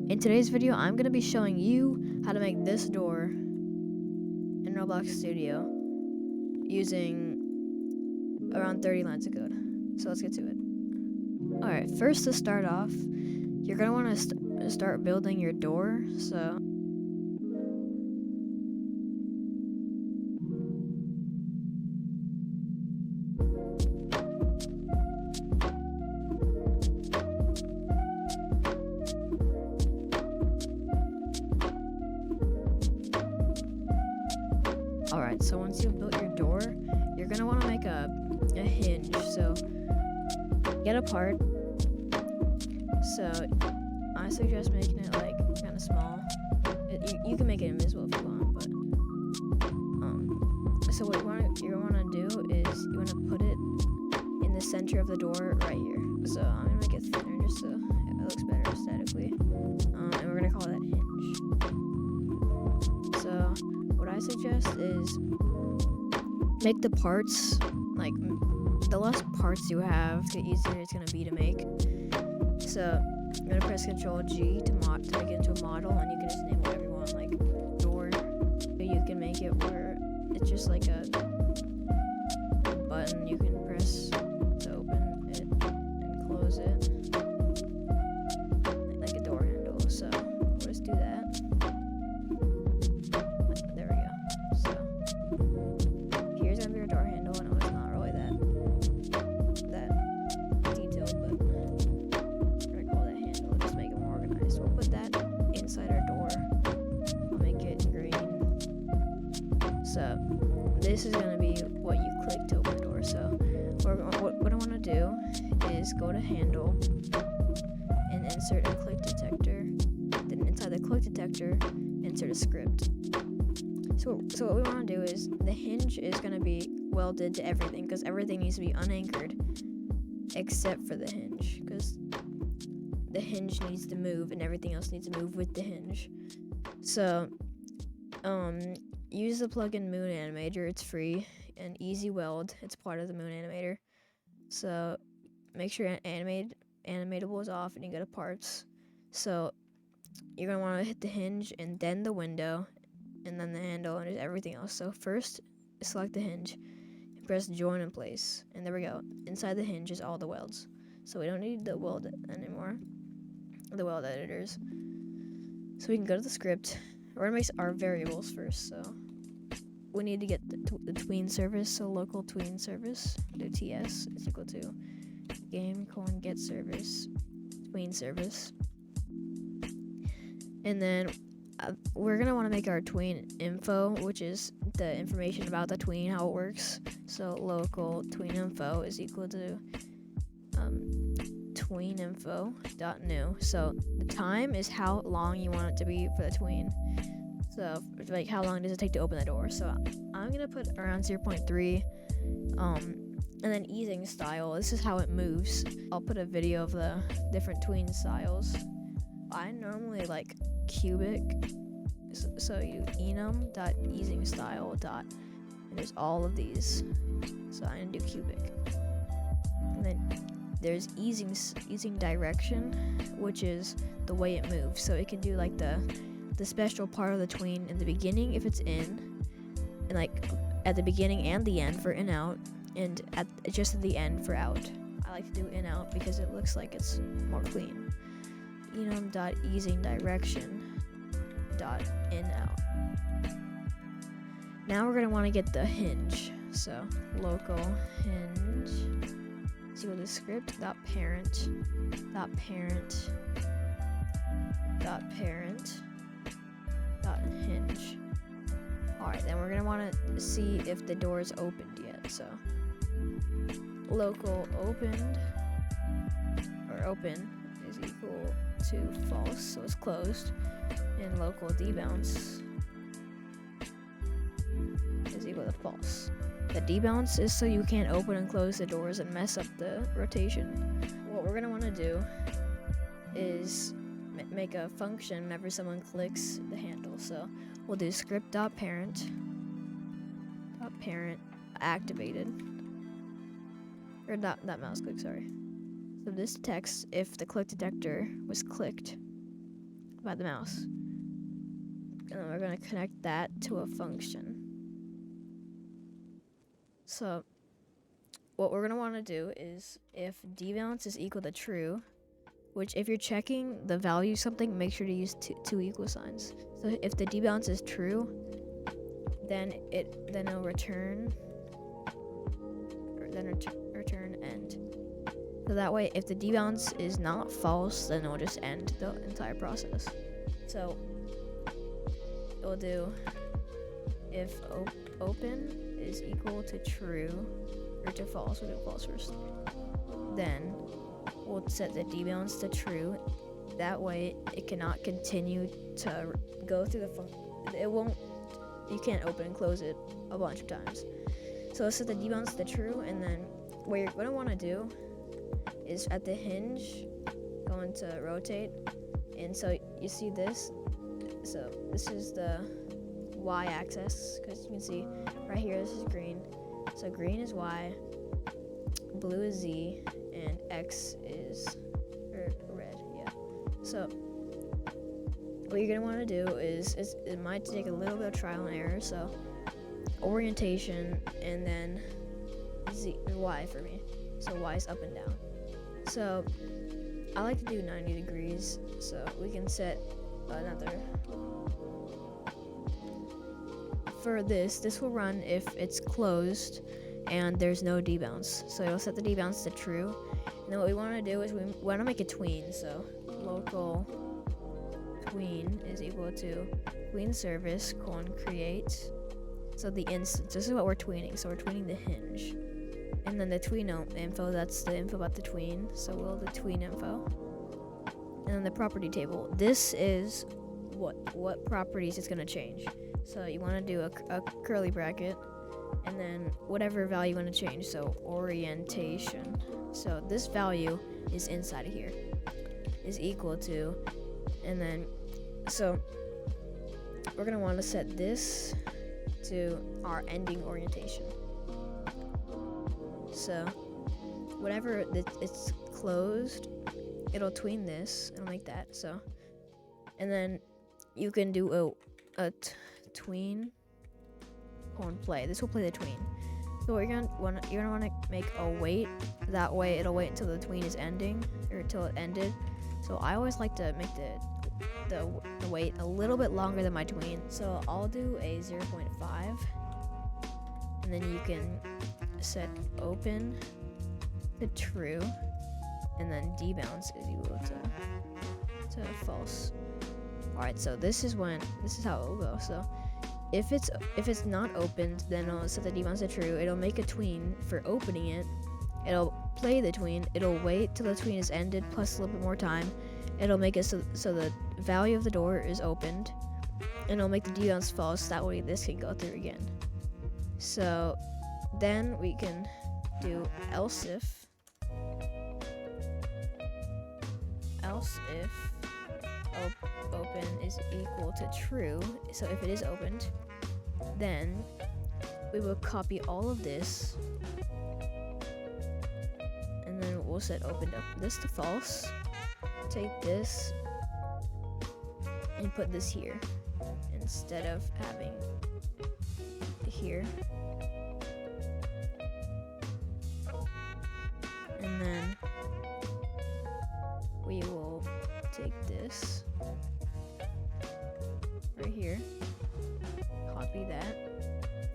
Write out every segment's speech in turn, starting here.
In today's video, I'm going to be showing you how to make this door in Roblox Studio using around 30 lines of code. So let's get to it. Alright, first to start off, you're going to want to start building your door. So Alright, so once you've built your door, you're going to want to make a hinge. So get a part. So I suggest making it like kind of small. You can make it invisible if you want, but so what you want to do is you want to put it in the center of the door right here. So I'm gonna make it thinner just so it looks better aesthetically, and we're gonna call that hinge. So what I suggest is make the parts, like the less parts you have, the easier it's gonna be to make. So I'm gonna press Ctrl G to make it into a model, and you can just name whatever you want, like door. So you can make it where it's just like a button you can press to open it and close it, like a door handle. So we'll just do that. There we go. So here's gonna be our door handle. I know it's not really that detailed, but we're gonna call that handle. Just make it more organized. We'll put that inside our door. I'll make it green. So this is gonna be what you click to open the door. So what I want to do is go to handle and insert a click detector. Then inside the click detector, insert a script. So what we want to do is the hinge is gonna be welded to everything, because everything needs to be unanchored except for the hinge, because the hinge needs to move and everything else needs to move with the hinge. So use the plugin Moon Animator. It's free and easy weld. It's part of the Moon Animator. So make sure animatable is off and you go to parts. So you're gonna want to hit the hinge and then the window and then the handle and just everything else. So first select the hinge and press join in place, and there we go. Inside the hinge is all the welds. So we don't need the weld anymore, the weld editors. So we can go to the script. We're gonna make our variables first. So we need to get the tween service. So local tween service, do TS is equal to game:get service tween service, and then we're gonna want to make our tween info, which is the information about the tween, how it works. So local tween info is equal to tween info.new. So the time is how long you want it to be for the tween. So like how long does it take to open the door. So I'm gonna put around 0.3. And then easing style, this is how it moves. I'll put a video of the different tween styles. I normally like cubic, so you enum.easingstyle and there's all of these. So I'm gonna do cubic. And then there's easing direction, which is the way it moves. So it can do like the special part of the tween in the beginning if it's in, and like at the beginning and the end for in out, and just at the end for out. I like to do in out because it looks like it's more clean. enum.easing direction.in out. Now we're gonna want to get the hinge. So local hinge is equal to script dot parent dot parent dot parent dot hinge. Alright, then we're gonna want to see if the door is opened yet. So local opened or open is equal to false, so it's closed, and local debounce is equal to false. The debounce is so you can't open and close the doors and mess up the rotation. What we're gonna want to do is make a function whenever someone clicks the handle. So we'll do script.parent activated, or not mouse click, sorry. So this detects if the click detector was clicked, by the mouse. And then we're going to connect that to a function. So what we're going to want to do is if dbalance is equal to true, which if you're checking the value of something, make sure to use two equal signs. So if the dbalance is true, then it'll return end. So that way, if the dbalance is not false, then it will just end the entire process. So it will do if open is equal to true or to false. We'll do false first. Then we'll set the dbalance to true. That way, it cannot continue to go through the function. It won't. You can't open and close it a bunch of times. So let's set the dbalance to true, and then what you're going to want to do is at the hinge, going to rotate, and so you see this. So this is the y-axis, because you can see right here this is green. So green is y, blue is z, and x is red. Yeah. So what you're gonna want to do is it might take a little bit of trial and error. So orientation, and then y for me. So y is up and down. So I like to do 90 degrees. So we can set another. For this will run if it's closed and there's no debounce. So you'll set the debounce to true. And then what we want to do is we want to make a tween. So local tween is equal to tween service create. So the instance, this is what we're tweening. So we're tweening the hinge. And then the tween info, that's the info about the tween. So we'll the tween info. And then the property table. This is what properties it's going to change. So you want to do a curly bracket, and then whatever value you want to change. So orientation. So this value is inside of here, is equal to, and then, so we're going to want to set this to our ending orientation. So whatever it's closed, it'll tween this, it'll make that. So, and then you can do a tween play. This will play the tween. So what you're gonna want to make a wait. That way it'll wait until the tween is ending, or until it ended. So I always like to make the wait a little bit longer than my tween. So I'll do a 0.5, and then you can set open to true, and then debounce is equal to false. Alright, so this is how it will go. So if it's not opened, then I'll set the debounce to true. It'll make a tween for opening it. It'll play the tween. It'll wait till the tween is ended plus a little bit more time. It'll make it so the value of the door is opened, and it'll make the debounce false. That way this can go through again. So then we can do else if open is equal to true. So if it is opened, then we will copy all of this, and then we'll set open this to false. Take this and put this here instead of having here. And then we will take this right here, copy that,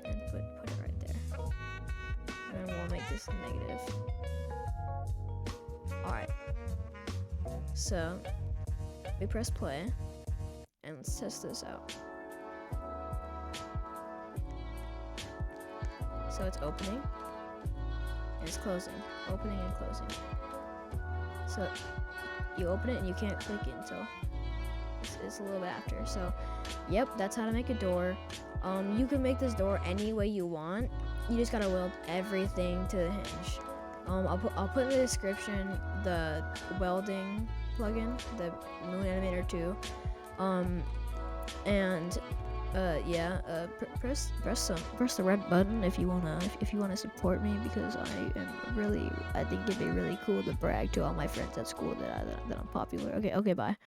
and put it right there. And then we'll make this negative. Alright. So we press play, and let's test this out. So it's opening, and it's closing, opening and closing. So you open it and you can't click it until it's a little bit after. So yep, that's how to make a door. You can make this door any way you want. You just gotta weld everything to the hinge. I'll put in the description the welding plugin, the Moon Animator 2. Press the red button if you wanna support me, because I think it'd be really cool to brag to all my friends at school that I'm popular. Okay, bye.